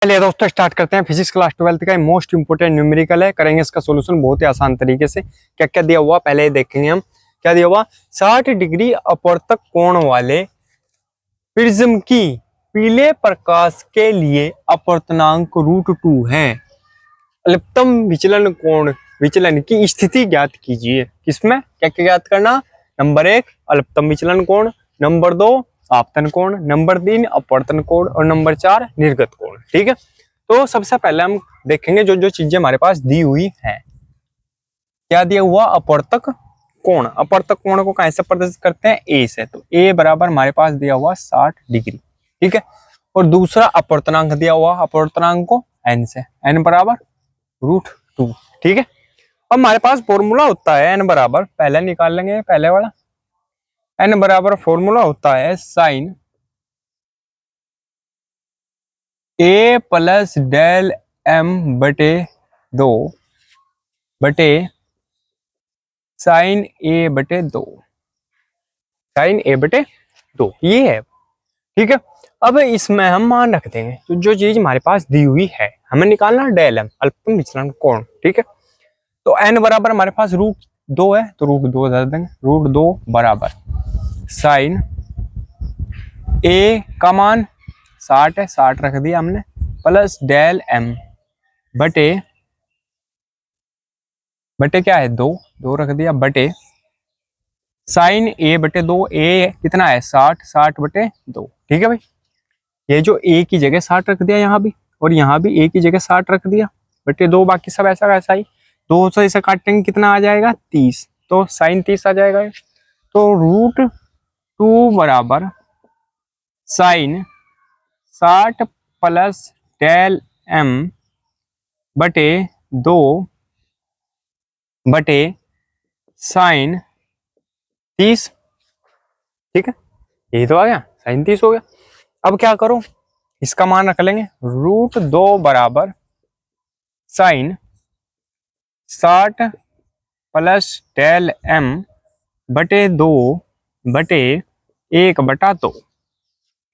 चलिए दोस्तों स्टार्ट करते हैं। फिजिक्स क्लास 12 का मोस्ट इंपोर्टेंट न्यूमेरिकल है, करेंगे इसका सॉल्यूशन बहुत ही आसान तरीके से। क्या क्या दिया हुआ पहले ही देखेंगे हम। क्या दिया हुआ, 60 डिग्री अपवर्तक कोण वाले प्रिज्म की पीले प्रकाश के लिए अपवर्तनांक √2 है। अल्पतम विचलन कोण विचलन की स्थिति ज्ञात कीजिए। किसमें क्या क्या ज्ञात करना? नंबर 1 अल्पतम विचलन कोण, नंबर 2 आपतन कोण, नंबर 3 अपवर्तन कोण और नंबर 4 निर्गत कोण। ठीक है, तो सबसे पहले हम देखेंगे जो जो चीजें हमारे पास दी हुई हैं। क्या दिया हुआ? अपवर्तक कोण। अपवर्तक कोण को कैसे प्रदर्शित करते हैं? ए से। तो ए बराबर हमारे पास दिया हुआ 60 डिग्री। ठीक है, और दूसरा अपवर्तनांक दिया हुआ, अपवर्तनांक को एन से, एन बराबर √2। ठीक है, अब हमारे पास फॉर्मूला होता है एन बराबर, पहले निकाल लेंगे पहले वाला। एन बराबर फॉर्मूला होता है साइन ए प्लस डेल एम बटे 2 बटे साइन ए बटे 2, साइन ए बटे 2 ये है। ठीक है, अब इसमें हम मान रख देंगे तो जो चीज हमारे पास दी हुई है हमें निकालना डेल एम, अल्पतम विचलन कोण। ठीक है, तो एन बराबर हमारे पास √2 है तो √2 दे देंगे। √2 बराबर साइन ए का मान 60 है, 60 रख दिया हमने, प्लस डेल एम बटे बटे क्या है 2 रख दिया, बटे साइन ए बटे 2। ए कितना है 60, 60 बटे 2। ठीक है भाई, ये जो ए की जगह 60 रख दिया यहाँ भी, और यहाँ भी ए की जगह 60 रख दिया बटे 2, बाकी सब ऐसा वैसा ही। 2 से इसे काटेंगे कितना आ जाएगा 30, तो साइन 30 आ जाएगा। तो √2 बराबर साइन 60 प्लस डेल एम बटे 2 बटे साइन 30। ठीक है, यही तो आ गया, साइन 30 हो गया। अब क्या करो, इसका मान रख लेंगे। √2 बराबर साइन 60 प्लस डेल एम बटे 2 बटे 1/2,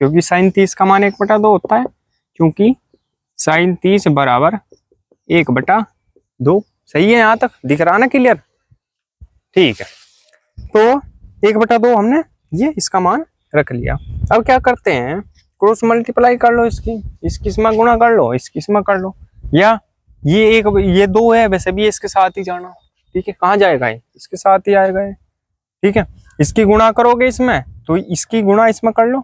क्योंकि साइन 30 का मान 1/2 होता है, क्योंकि साइन 30 बराबर 1/2। सही है, यहाँ तक दिख रहा ना क्लियर? ठीक है, तो 1/2 हमने ये इसका मान रख लिया। अब क्या करते हैं, क्रॉस मल्टीप्लाई कर लो, इसकी इसमें गुणा कर लो, इसकी इसमें कर लो, या ये 2 है, वैसे भी इसके साथ ही जाना। ठीक है, कहाँ जाएगा ये? इसके साथ ही आएगा ये। ठीक है, इसकी गुणा करोगे इसमें तो इसकी गुणा इसमें कर लो।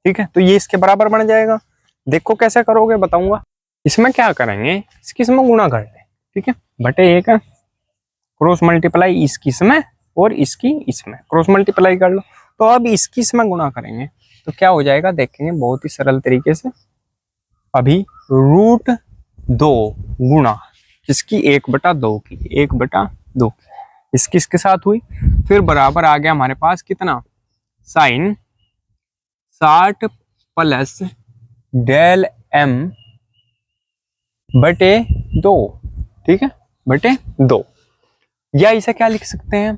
ठीक है, तो ये इसके बराबर बन जाएगा। देखो कैसे करोगे बताऊंगा। इसमें क्या करेंगे, इसकी इसमें गुणा कर ले। ठीक है, बटे 1 क्रॉस मल्टीप्लाई इसकी इसमें और इसकी इसमें क्रॉस मल्टीप्लाई कर लो। तो अब इसकी इसमें गुणा करेंगे तो क्या हो जाएगा देखेंगे बहुत ही सरल तरीके से। अभी √2 गुणा इसकी 1/2 की, 1/2 इसकी इसके साथ हुई, फिर बराबर आ गया हमारे पास कितना, साइन 60 प्लस डेल एम बटे 2। ठीक है, बटे 2, या इसे क्या लिख सकते हैं,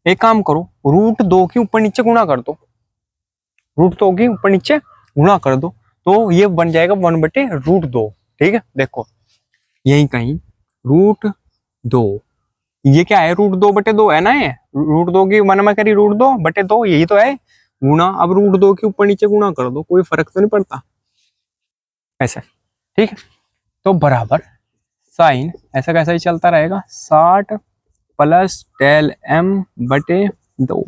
एक काम करो, √2 की ऊपर नीचे गुणा कर दो, √2 की ऊपर नीचे गुणा कर दो, तो ये बन जाएगा 1/√2। ठीक है, देखो यही कहीं √2, ये क्या है, √2/2 है ना, ये √2 की 1 में करी √2/2, यही तो है गुणा। अब √2 के ऊपर नीचे गुणा कर दो, कोई फर्क तो नहीं पड़ता ऐसा। ठीक है, तो बराबर साइन ऐसा कैसा ही चलता रहेगा, 60 प्लस डेल एम बटे 2।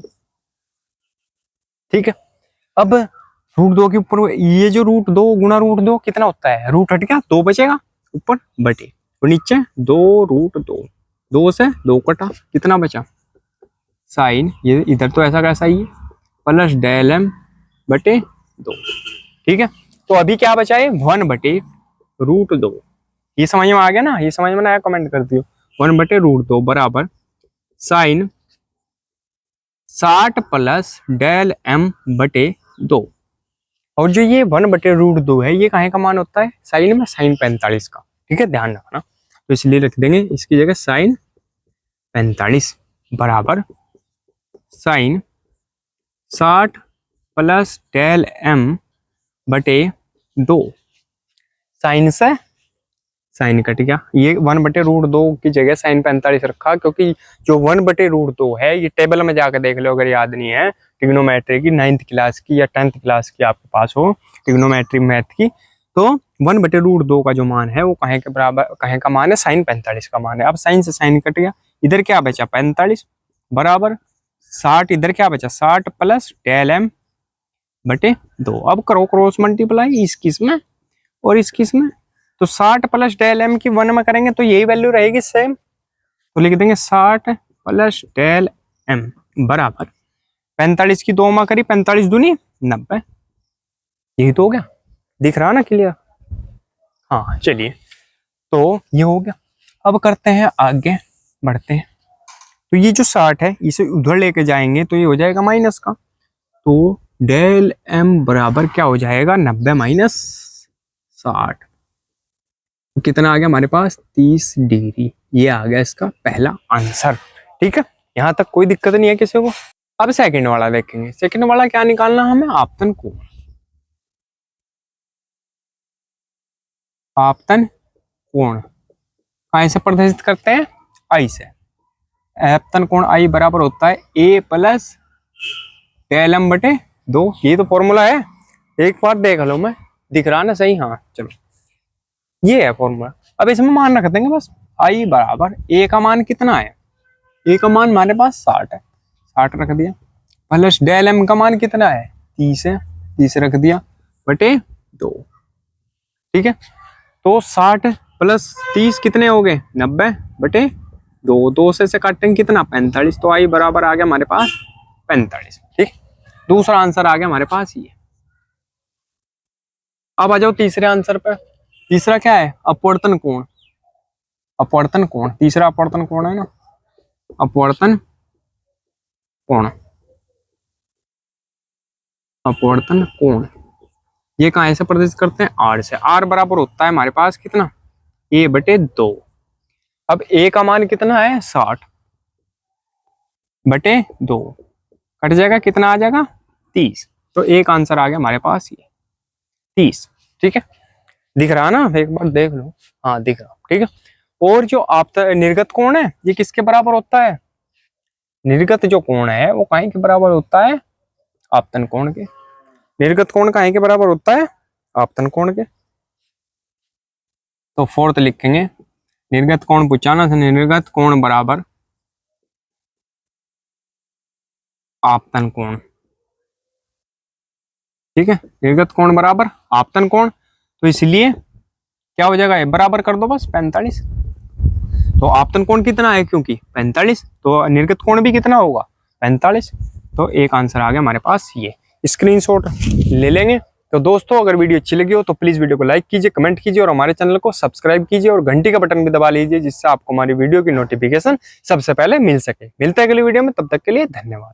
ठीक है, अब √2 के ऊपर ये जो √2 गुणा √2 कितना होता है, रूट हट गया, 2 बचेगा ऊपर बटे, और नीचे 2√2, 2 से 2 कटा, कितना बचा साइन, ये इधर तो ऐसा कैसा ही है, प्लस डेल एम बटे 2। ठीक है, तो अभी क्या बचा है 1/√2। ये समझ में आ गया ना? ये समझ में आया कमेंट कर दियो। 1/√2 बराबर साइन 60 प्लस डेल एम बटे 2। और जो ये 1/√2 है ये कहाँ का मान होता है, साइन में, साइन 45 का। ठीक है, ध्यान रखना, तो इसलिए रख देंगे इसकी जगह साइन 45 बराबर साइन 60 प्लस डेल एम बटे 2। साइन से साइन कट गया, ये 1/√2 की जगह साइन 45 रखा, क्योंकि जो 1/√2 है ये टेबल में जाकर देख लो अगर याद नहीं है, ट्रिग्नोमेट्री की 9th क्लास की या 10th क्लास की आपके पास हो ट्रिग्नोमेट्री मैथ की, तो 1/√2 का जो मान है वो कहे के बराबर, कहे का मान है साइन 45 का मान है। अब साइन से साइन कट गया, इधर क्या बचा 45 बराबर 60, इधर क्या बचा 60 प्लस डेल m बटे 2। अब करो क्रॉस मल्टीप्लाई इस किस में और इस किस में, तो 60 प्लस डेल m की 1 में करेंगे तो यही वैल्यू रहेगी सेम, तो लिख देंगे 60 प्लस डेल m बराबर 45 की 2 में करी 45 दूनी 90, यही तो हो गया, दिख रहा ना क्लियर। हाँ चलिए, तो ये हो गया। अब करते हैं आगे बढ़ते हैं, तो ये जो 60 है इसे उधर लेके जाएंगे तो ये हो जाएगा माइनस का, तो डेल m बराबर क्या हो जाएगा 90 माइनस 60, तो कितना आ गया हमारे पास 30 डिग्री। ये आ गया इसका पहला आंसर। ठीक है, यहां तक कोई दिक्कत नहीं है किसी को। अब सेकंड वाला देखेंगे। सेकंड वाला क्या निकालना हमें, आपतन कोण। आपतन कोण कैसे प्रदर्शित करते हैं, आई से। आपतन कोण आई बराबर होता है a प्लस डेल m बटे 2, ये तो फॉर्मूला है, एक बार देख लो, मैं दिख रहा ना सही, हाँ चलो ये है फॉर्मूला। अब इसमें मान रख देंगे बस, आई बराबर a का मान कितना है, a का मान हमारे पास 60 है, 60 रख दिया, प्लस डेल m का मान कितना है 30 है, 30 रख दिया बटे 2। ठीक है, तो 60 प्लस 30 कितने हो गए 90 बटे 2, 2 से काटेंगे कितना 45, तो आई बराबर आ गया हमारे पास 45। ठीक, दूसरा आंसर आ गया हमारे पास ये। अब आ जाओ तीसरे आंसर पे। तीसरा क्या है, अपवर्तन कोण। अपवर्तन कोण, तीसरा अपवर्तन कोण है ना, अपवर्तन कोण, अपवर्तन कोण ये कहाँ से प्रदर्शित करते हैं, आर से। आर बराबर होता है हमारे पास कितना a बटे 2। अब a का मान कितना है 60 बटे 2, कट जाएगा कितना आ जाएगा 30, तो एक आंसर आ गया हमारे पास ये 30। ठीक है, दिख रहा ना, एक बार देख लो, हाँ दिख रहा। ठीक है, और जो आप निर्गत कोण है ये किसके बराबर होता है, निर्गत जो कोण है वो कहीं के बराबर होता है, आपतन कोण के। निर्गत कोण कहीं के बराबर होता है, आपतन कोण के। तो फोर्थ लिखेंगे, निर्गत कोण पूछा ना, निर्गत कोण बराबर आपतन कोण। ठीक है, निर्गत कोण बराबर आपतन कोण, तो इसलिए क्या हो जाएगा, बराबर कर दो बस 45। तो आपतन कोण कितना है, क्योंकि 45, तो निर्गत कोण भी कितना होगा 45, तो एक आंसर आ गया हमारे पास ये। स्क्रीनशॉट ले लेंगे। तो दोस्तों अगर वीडियो अच्छी लगी हो तो प्लीज वीडियो को लाइक कीजिए, कमेंट कीजिए और हमारे चैनल को सब्सक्राइब कीजिए और घंटी का बटन भी दबा लीजिए, जिससे आपको हमारी वीडियो की नोटिफिकेशन सबसे पहले मिल सके। मिलते हैं अगली वीडियो में, तब तक के लिए धन्यवाद।